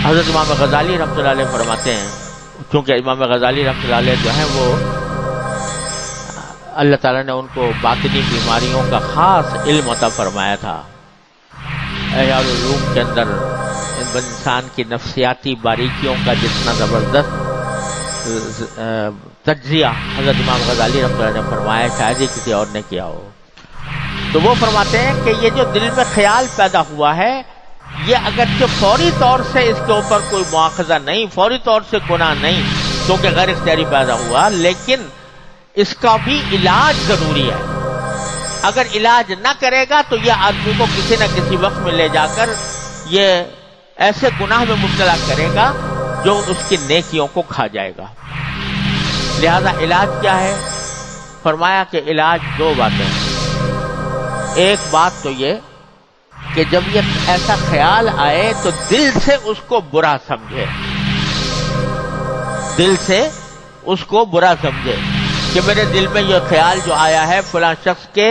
حضرت امام غزالی رحمۃ اللہ علیہ فرماتے ہیں، چونکہ امام غزالی رحمۃ اللہ علیہ جو ہیں وہ اللہ تعالیٰ نے ان کو باطنی بیماریوں کا خاص علم عطا فرمایا تھا۔ احیاء العلوم کے اندر انسان کی نفسیاتی باریکیوں کا جتنا زبردست تجزیہ حضرت امام غزالی رحمۃ اللہ نے فرمایا، شاید ہی کسی اور نے کیا ہو۔ تو وہ فرماتے ہیں کہ یہ جو دل میں خیال پیدا ہوا ہے، یہ اگرچہ فوری طور سے اس کے اوپر کوئی مواخذہ نہیں، فوری طور سے گناہ نہیں کیونکہ غیر اختیاری پیدا ہوا، لیکن اس کا بھی علاج ضروری ہے۔ اگر علاج نہ کرے گا تو یہ آدمی کو کسی نہ کسی وقت میں لے جا کر یہ ایسے گناہ میں مبتلا کرے گا جو اس کی نیکیوں کو کھا جائے گا۔ لہذا علاج کیا ہے؟ فرمایا کہ علاج دو باتیں ہیں۔ ایک بات تو یہ کہ جب یہ ایسا خیال آئے تو دل سے اس کو برا سمجھے، دل سے اس کو برا سمجھے کہ میرے دل میں یہ خیال جو آیا ہے فلاں شخص کے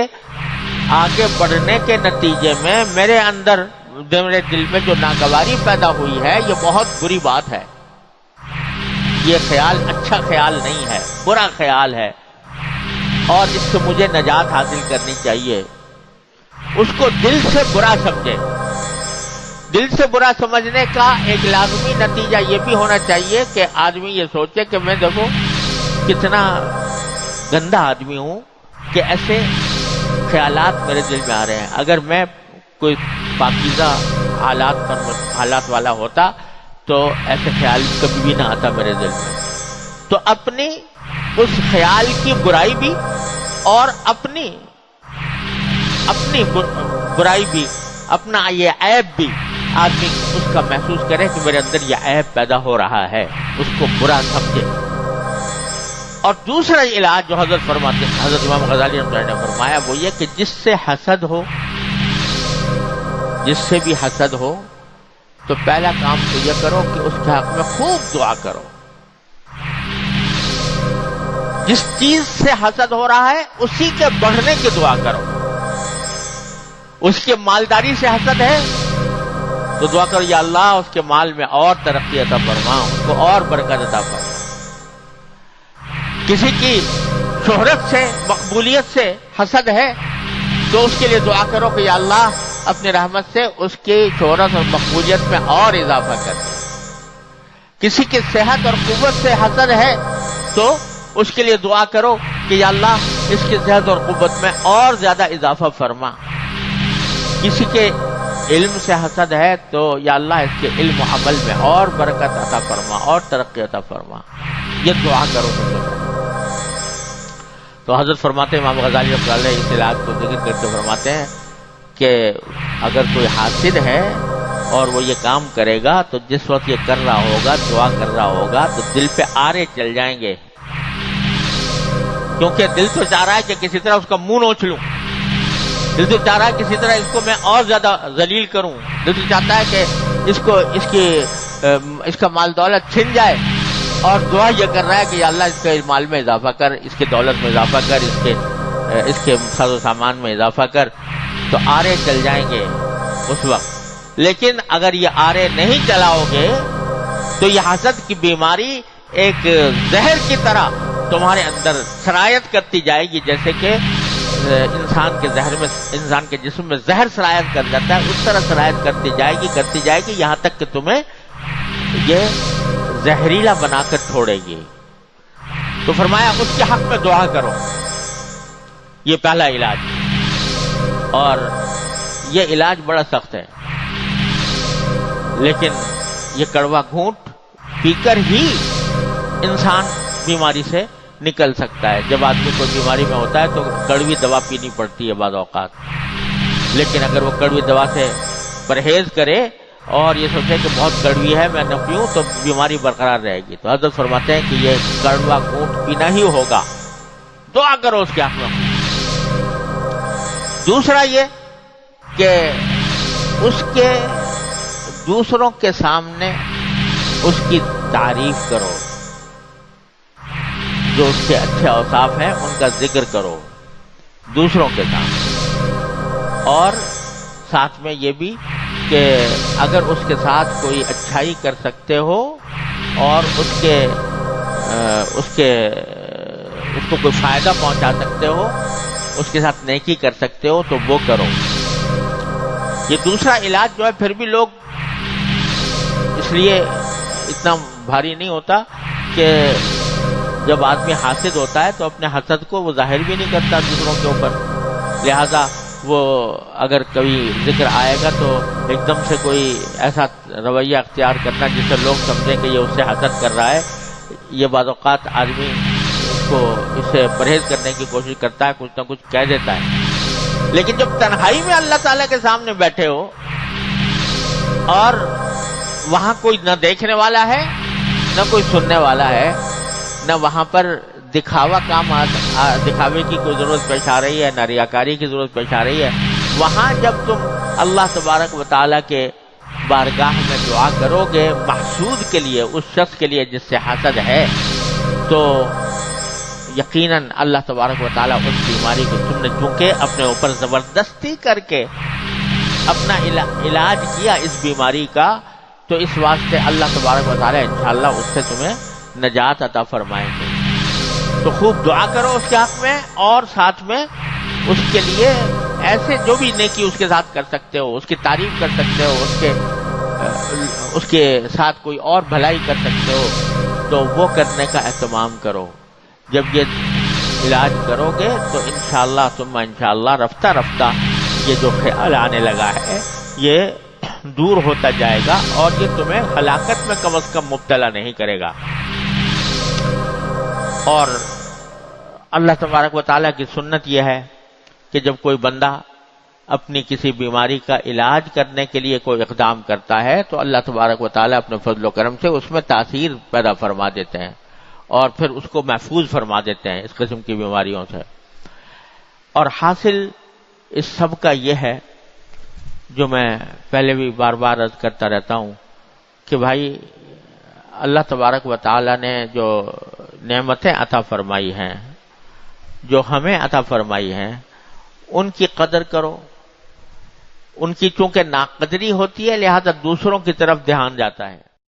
آگے بڑھنے کے نتیجے میں میرے اندر، میرے دل میں جو ناگواری پیدا ہوئی ہے، یہ بہت بری بات ہے، یہ خیال اچھا خیال نہیں ہے، برا خیال ہے، اور اس سے مجھے نجات حاصل کرنی چاہیے۔ اس کو دل سے برا سمجھے۔ دل سے برا سمجھنے کا ایک لازمی نتیجہ یہ بھی ہونا چاہیے کہ آدمی یہ سوچے کہ میں دیکھو کتنا گندا آدمی ہوں کہ ایسے خیالات میرے دل میں آ رہے ہیں۔ اگر میں کوئی پاکیزہ حالات والا ہوتا تو ایسے خیال کبھی بھی نہ آتا میرے دل میں۔ تو اپنی اس خیال کی برائی بھی اور اپنی برائی بھی، اپنا یہ عیب بھی آدمی اس کا محسوس کرے کہ میرے اندر یہ عیب پیدا ہو رہا ہے، اس کو برا سمجھے۔ اور دوسرا علاج جو حضرت فرماتے ہیں، حضرت امام غزالی رحمۃ اللہ نے فرمایا، وہ یہ کہ جس سے حسد ہو، جس سے بھی حسد ہو، تو پہلا کام تو یہ کرو کہ اس کے حق میں خوب دعا کرو۔ جس چیز سے حسد ہو رہا ہے اسی کے بڑھنے کی دعا کرو۔ اس کے مالداری سے حسد ہے تو دعا کرو، یا اللہ اس کے مال میں اور ترقی عطا فرما، اس کو اور برکت عطا فرما۔ کسی کی شہرت سے، مقبولیت سے حسد ہے تو اس کے لیے دعا کرو کہ یا اللہ اپنی رحمت سے اس کی شہرت اور مقبولیت میں اور اضافہ کر دے۔ کسی کی صحت اور قوت سے حسد ہے تو اس کے لیے دعا کرو کہ یا اللہ اس کی صحت اور قوت میں اور زیادہ اضافہ فرما۔ کسی کے علم سے حسد ہے تو یا اللہ اس کے علم و عمل میں اور برکت عطا فرما اور ترقی عطا فرما، یہ دعا کرو سب سے پہلے۔ تو حضرت فرماتے ہیں، امام غزالی رحمۃ اللہ علیہ اس علاج کو ذکر کرتے فرماتے ہیں کہ اگر کوئی حاسد ہے اور وہ یہ کام کرے گا تو جس وقت یہ کر رہا ہوگا، دعا کر رہا ہوگا، تو دل پہ آرے چل جائیں گے، کیونکہ دل تو چاہ رہا ہے کہ کسی طرح اس کا منہ نوچ لوں، دل تو چاہ رہا ہے کسی طرح اس کو میں اور زیادہ ذلیل کروں، دل تو چاہتا ہے کہ اس کا مال دولت چھن جائے، اور دعا یہ کر رہا ہے کہ یا اللہ اس کے مال میں اضافہ کر، اس کے دولت میں اضافہ کر، اس کے ساز و سامان میں اضافہ کر، تو آرے چل جائیں گے اس وقت۔ لیکن اگر یہ آرے نہیں چلاؤ گے تو یہ حسد کی بیماری ایک زہر کی طرح تمہارے اندر سرایت کرتی جائے گی، جیسے کہ انسان کے جسم میں زہر سرایت کر جاتا ہے، اس طرح سرایت کرتی جائے گی یہاں تک کہ تمہیں یہ زہریلا بنا کر چھوڑے گی۔ تو فرمایا اس کے حق میں دعا کرو، یہ پہلا علاج، اور یہ علاج بڑا سخت ہے، لیکن یہ کڑوا گھونٹ پی کر ہی انسان بیماری سے نکل سکتا ہے۔ جب آدمی کوئی بیماری میں ہوتا ہے تو کڑوی دوا پینی پڑتی ہے بعض اوقات، لیکن اگر وہ کڑوی دوا سے پرہیز کرے اور یہ سوچے کہ بہت کڑوی ہے میں نہ پیوں تو بیماری برقرار رہے گی، تو حضرت فرماتے ہیں کہ یہ کڑوا گھونٹ پینا ہی ہوگا، دعا کرو اس کے حق میں۔ دوسرا یہ کہ اس کے دوسروں کے سامنے اس کی تعریف کرو، جو اس کے اچھے اوصاف ہیں ان کا ذکر کرو دوسروں کے سامنے، اور ساتھ میں یہ بھی کہ اگر اس کے ساتھ کوئی اچھائی کر سکتے ہو اور اس کو کوئی فائدہ پہنچا سکتے ہو، اس کے ساتھ نیکی کر سکتے ہو تو وہ کرو۔ یہ دوسرا علاج جو ہے پھر بھی لوگ اس لیے اتنا بھاری نہیں ہوتا کہ جب آدمی حاسد ہوتا ہے تو اپنے حسد کو وہ ظاہر بھی نہیں کرتا دوسروں کے اوپر، لہذا وہ اگر کبھی ذکر آئے گا تو ایک دم سے کوئی ایسا رویہ اختیار کرنا جس سے لوگ سمجھیں کہ یہ اس سے حسد کر رہا ہے، یہ بعض اوقات آدمی اس سے پرہیز کرنے کی کوشش کرتا ہے، کچھ نہ کچھ کہہ دیتا ہے۔ لیکن جب تنہائی میں اللہ تعالیٰ کے سامنے بیٹھے ہو اور وہاں کوئی نہ دیکھنے والا ہے نہ کوئی سننے والا ہے، نہ وہاں پر دکھاوے کی کوئی ضرورت پیش آ رہی ہے، نہ ریاکاری کی ضرورت پیش آ رہی ہے، وہاں جب تم اللہ تبارک و تعالیٰ کے بارگاہ میں دعا کرو گے محسود کے لیے، اس شخص کے لیے جس سے حسد ہے، تو یقیناً اللہ تبارک و تعالیٰ اس بیماری کو تم نے چونکہ اپنے اوپر زبردستی کر کے اپنا علاج کیا اس بیماری کا، تو اس واسطے اللہ تبارک و تعالیٰ انشاءاللہ اس سے تمہیں نجات عطا فرمائیں گے۔ تو خوب دعا کرو اس کے حق میں، اور ساتھ میں اس کے لیے ایسے جو بھی نیکی اس کے ساتھ کر سکتے ہو، اس کی تعریف کر سکتے ہو، اس کے ساتھ کوئی اور بھلائی کر سکتے ہو تو وہ کرنے کا اہتمام کرو۔ جب یہ علاج کرو گے تو انشاءاللہ ثم انشاءاللہ رفتہ رفتہ یہ جو خیال آنے لگا ہے یہ دور ہوتا جائے گا اور یہ تمہیں ہلاکت میں کم از کم مبتلا نہیں کرے گا۔ اور اللہ تبارک و تعالیٰ کی سنت یہ ہے کہ جب کوئی بندہ اپنی کسی بیماری کا علاج کرنے کے لیے کوئی اقدام کرتا ہے تو اللہ تبارک و تعالیٰ اپنے فضل و کرم سے اس میں تاثیر پیدا فرما دیتے ہیں اور پھر اس کو محفوظ فرما دیتے ہیں اس قسم کی بیماریوں سے۔ اور حاصل اس سب کا یہ ہے جو میں پہلے بھی بار بار عرض کرتا رہتا ہوں کہ بھائی اللہ تبارک و تعالیٰ نے جو نعمتیں عطا فرمائی ہیں، جو ہمیں عطا فرمائی ہیں، ان کی قدر کرو۔ ان کی چونکہ ناقدری ہوتی ہے لہذا دوسروں کی طرف دھیان جاتا ہے،